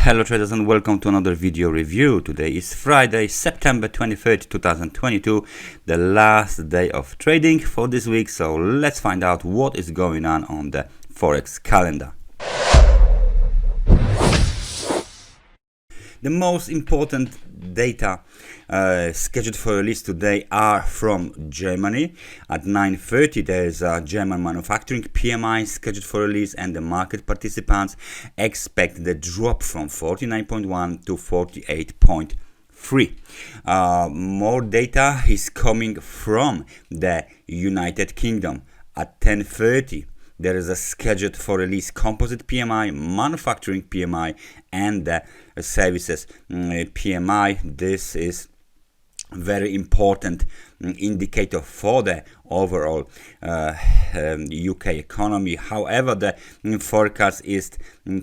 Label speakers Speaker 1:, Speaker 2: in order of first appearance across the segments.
Speaker 1: Hello traders and welcome to another video review. Today is Friday, September 23rd, 2022, the last day of trading for this week. So let's find out what is going on the Forex calendar. The most important data scheduled for release today are from Germany. At 9:30 there is a German manufacturing PMI scheduled for release, and the market participants expect the drop from 49.1 to 48.3. More data is coming from the United Kingdom. At 10:30 there is a scheduled for release composite PMI, manufacturing PMI, and the services PMI. This is very important indicator for the overall UK economy. However, the forecast is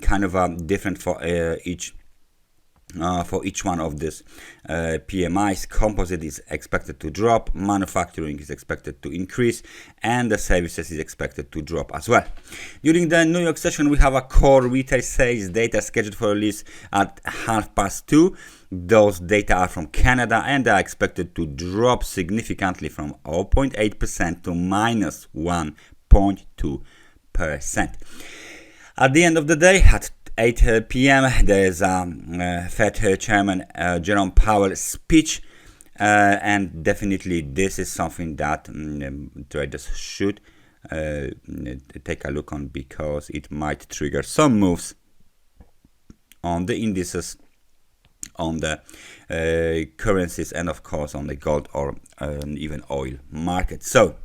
Speaker 1: kind of different for each one of these PMIs. Composite is expected to drop, manufacturing is expected to increase, and the services is expected to drop as well. During the New York session, we have a core retail sales data scheduled for release at 2:30. Those data are from Canada and are expected to drop significantly from 0.8% to minus 1.2%. At the end of the day, at 8 p.m. there is Fed Chairman Jerome Powell speech, and definitely this is something that traders should take a look on, because it might trigger some moves on the indices, on the currencies, and of course on the gold or even oil market. So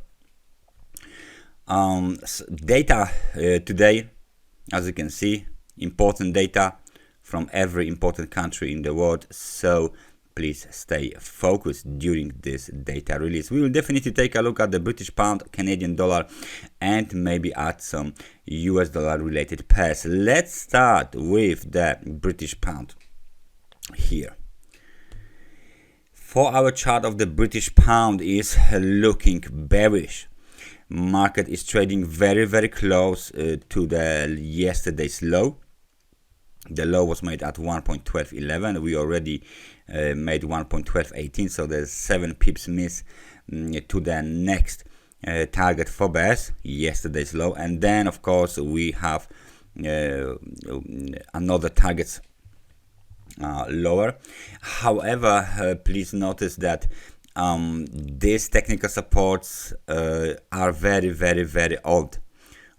Speaker 1: data today, as you can see, important data from every important country in the world, so please stay focused during this data release. We will definitely take a look at the British pound, Canadian dollar, and maybe add some US dollar related pairs. Let's start with the British pound here. For our chart of the British pound is looking bearish. Market is trading very close to the yesterday's low. The low was made at 1.1211. We already made 1.1218, so there's 7 pips miss to the next target for bears, yesterday's low. And then of course we have another targets lower. However, please notice that these technical supports are very old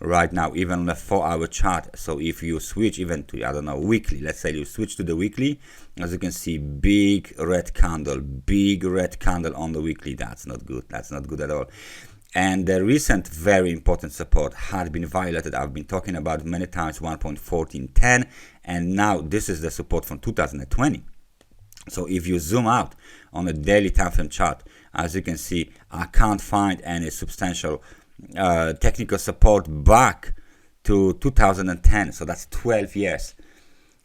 Speaker 1: right now, even on a 4-hour chart. So if you switch even to, I don't know, weekly, let's say you switch to the weekly, as you can see, big red candle on the weekly. That's not good. That's not good at all. And the recent very important support had been violated. I've been talking about many times, 1.1410, and now this is the support from 2020. So if you zoom out on a daily time frame chart, as you can see, I can't find any substantial technical support back to 2010. So that's 12 years.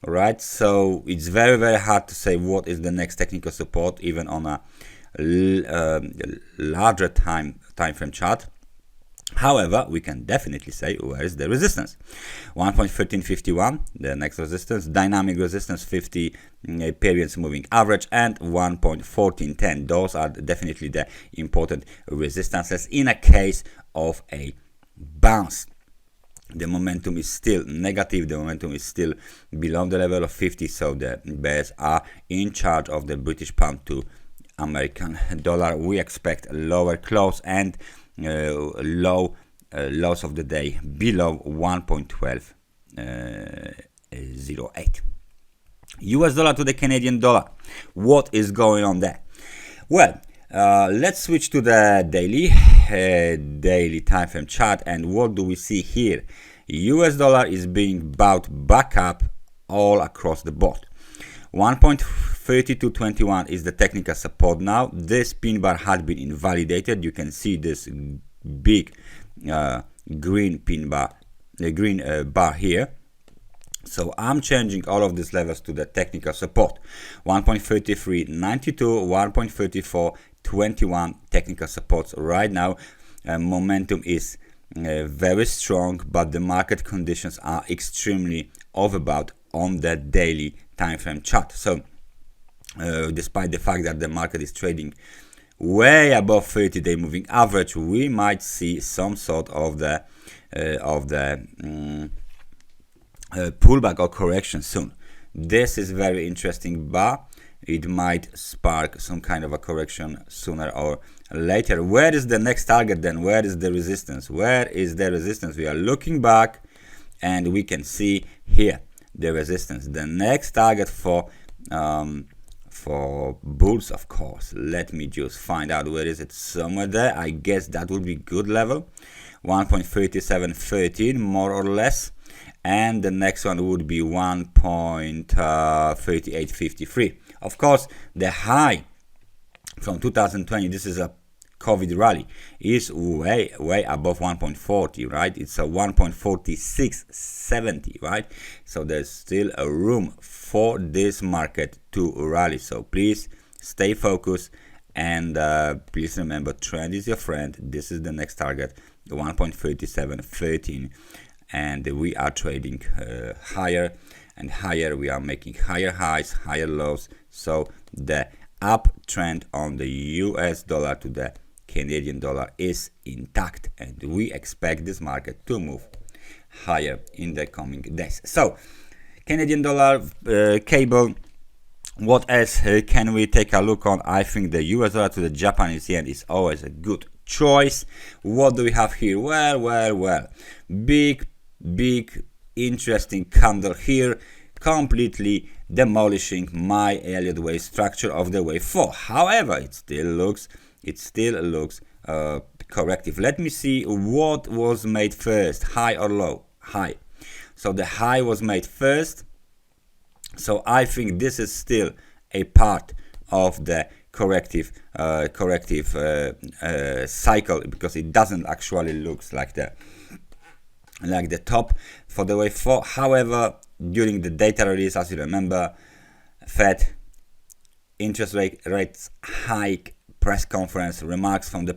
Speaker 1: All right, so it's very hard to say what is the next technical support, even on a larger time frame chart. However, we can definitely say where is the resistance. 1.1351, the next resistance, dynamic resistance 50 periods moving average, and 1.1410. Those are definitely the important resistances in a case of a bounce. The momentum is still negative, the momentum is still below the level of 50, so the bears are in charge of the British pound to American dollar. We expect a lower close and lows of the day below 1.1208. US dollar to the Canadian dollar. What is going on there? Well, let's switch to the daily time frame chart, and what do we see here? US dollar is being bought back up all across the board. 1.3221 is the technical support now. This pin bar had been invalidated. You can see this big green pin bar, the green bar here. So I'm changing all of these levels to the technical support. 1.3392, 1.3421 technical supports right now. Momentum is very strong, but the market conditions are extremely overbought on the daily time frame chart. So despite the fact that the market is trading way above 30-day moving average, we might see some sort of the pullback or correction soon. This is very interesting, but it might spark some kind of a correction sooner or later. Where is the next target then? Where is the resistance? Where is the resistance? We are looking back and we can see here the resistance. The next target for bulls, of course. Let me just find out where is it. Somewhere there. I guess that would be good level. 1.3713 more or less. And the next one would be 1.3853. Of course, the high from 2020, this is a COVID rally, is way above 1.40, right? It's a 1.4670, right? So there's still a room for this market to rally. So please stay focused, and please remember, trend is your friend. This is the next target, 1.3713. And we are trading higher and higher. We are making higher highs, higher lows. So the uptrend on the US dollar to the Canadian dollar is intact, and we expect this market to move higher in the coming days. So Canadian dollar cable. What else can we take a look on? I think the US dollar to the Japanese yen is always a good choice. What do we have here? Well, big interesting candle here, completely demolishing my Elliott wave structure of the wave 4. However, it still looks corrective. Let me see what was made first, high or low. High. So the high was made first. So I think this is still a part of the corrective cycle, because it doesn't actually look like the top for the wave 4. However, during the data release, as you remember, Fed interest rates hike press conference, remarks from the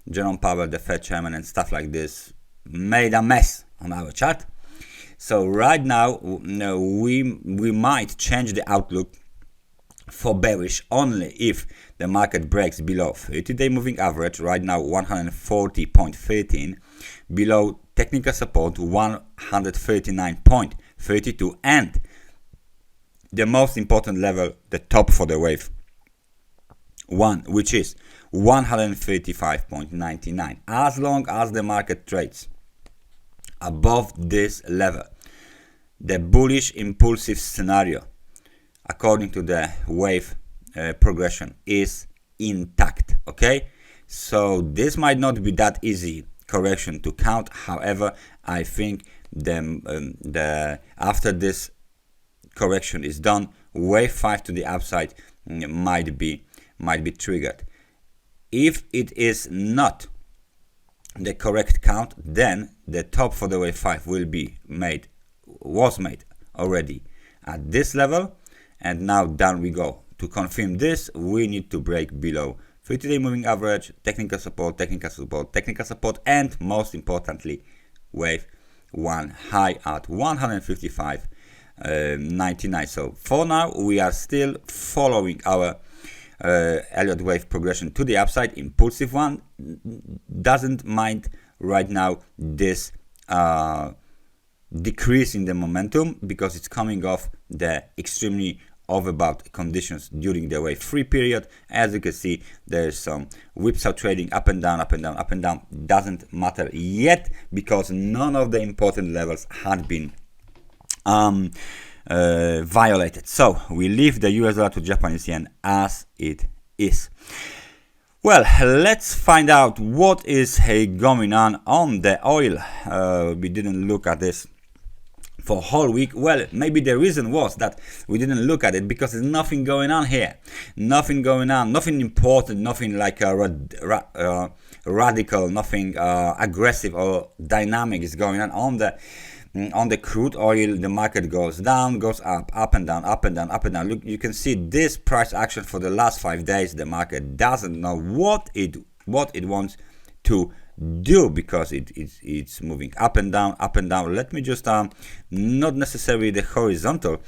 Speaker 1: Jerome Powell, the Fed chairman, and stuff like this made a mess on our chart. So right now we might change the outlook for bearish only if the market breaks below 30-day moving average, right now 140.13, below technical support 139.32, and the most important level, the top for the wave 1, which is 135.99. As long as the market trades above this level, the bullish impulsive scenario according to the wave progression is intact. Okay, so this might not be that easy correction to count. However, I think the after this correction is done, wave 5 to the upside might be triggered. If it is not the correct count, then the top for the wave 5 was made already at this level, and now down we go. To confirm this, we need to break below 30-day moving average, technical support, and most importantly, wave 1 high at 155.99. So for now, we are still following our Elliott wave progression to the upside. Impulsive one doesn't mind right now this decrease in the momentum, because it's coming off the extremely overbought conditions during the wave 3 period. As you can see, there's some whipsaw trading up and down. Doesn't matter yet, because none of the important levels had been violated. So we leave the US dollar to Japanese yen as it is. Well, let's find out what is going on the oil. We didn't look at this for whole week. Well, maybe the reason was that we didn't look at it because there's nothing going on here. Nothing going on, nothing important, nothing like radical, nothing aggressive or dynamic is going on the crude oil. The market goes down, goes up and down. Look, you can see this price action for the last 5 days. The market doesn't know what it wants to do, because it's moving up and down, up and down. Let me just not necessarily the horizontal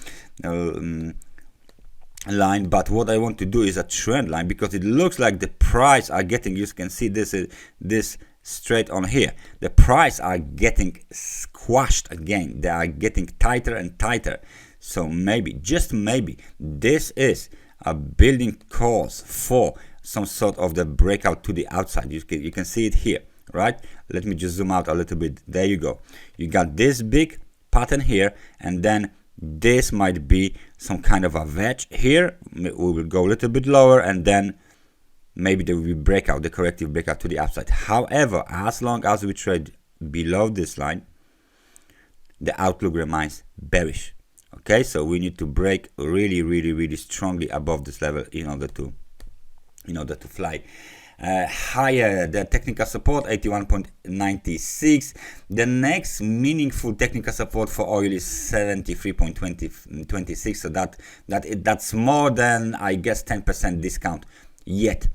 Speaker 1: line, but what I want to do is a trend line, because it looks like the price are getting, you can see this straight on here, the price are getting squashed again. They are getting tighter and tighter. So maybe, just maybe, this is a building cause for some sort of the breakout to the outside. You can see it here, right? Let me just zoom out a little bit. There you go. You got this big pattern here, and then this might be some kind of a wedge here. We will go a little bit lower, and then maybe there will be breakout, the corrective breakout to the upside. However, as long as we trade below this line, the outlook remains bearish. Okay, so we need to break really strongly above this level in order to fly higher. The technical support 81.96. The next meaningful technical support for oil is 73.26. So that's more than, I guess, 10% discount yet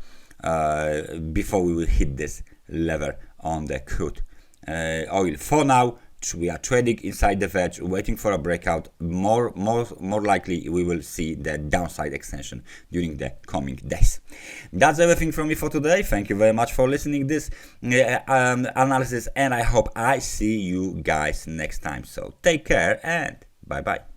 Speaker 1: before we will hit this level on the crude oil. For now, we are trading inside the wedge, waiting for a breakout. More likely we will see the downside extension during the coming days. That's everything from me for today. Thank you very much for listening this analysis, and I hope I see you guys next time. So take care and bye bye.